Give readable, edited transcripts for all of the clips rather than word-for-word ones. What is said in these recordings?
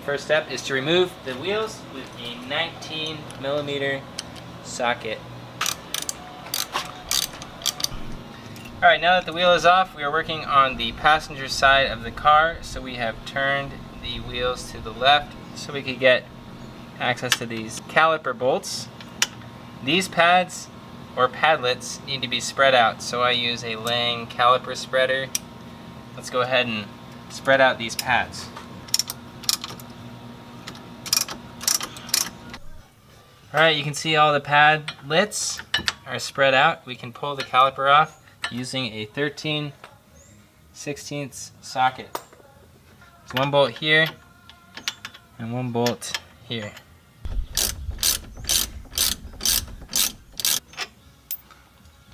First step is to remove the wheels with a 19mm socket. Alright, now that the wheel is off, we are working on the passenger side of the car, so we have turned the wheels to the left so we could get access to these caliper bolts. These pads or padlets need to be spread out, so I use a Lang caliper spreader. Let's go ahead and spread out these pads. Alright, you can see all the padlets are spread out. We can pull the caliper off using a 13/16 socket. There's one bolt here and one bolt here.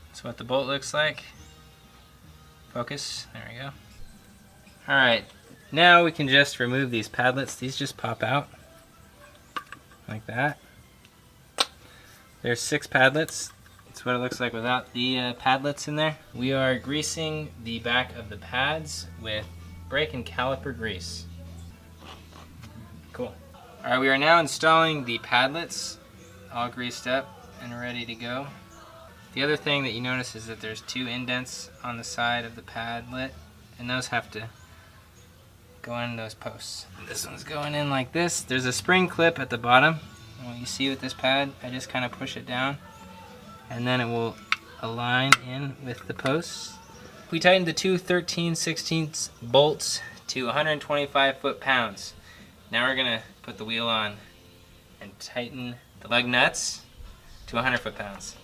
That's what the bolt looks like. Focus, there we go. Alright, now we can just remove these padlets. These just pop out like that. There's 6 padlets. That's what it looks like without the padlets in there. We are greasing the back of the pads with brake and caliper grease. Cool. Alright, we are now installing the padlets, all greased up and ready to go. The other thing that you notice is that there's 2 indents on the side of the padlet, and those have to go in those posts. This one's going in like this. There's a spring clip at the bottom. And what you see with this pad, I just kind of push it down, and then it will align in with the posts. We tightened the 2 13/16 bolts to 125 foot-pounds. Now we're gonna put the wheel on and tighten the lug nuts to 100 foot-pounds.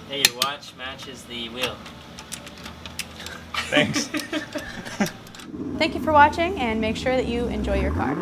Hey, your watch matches the wheel. Thanks. Thank you for watching, and make sure that you enjoy your car.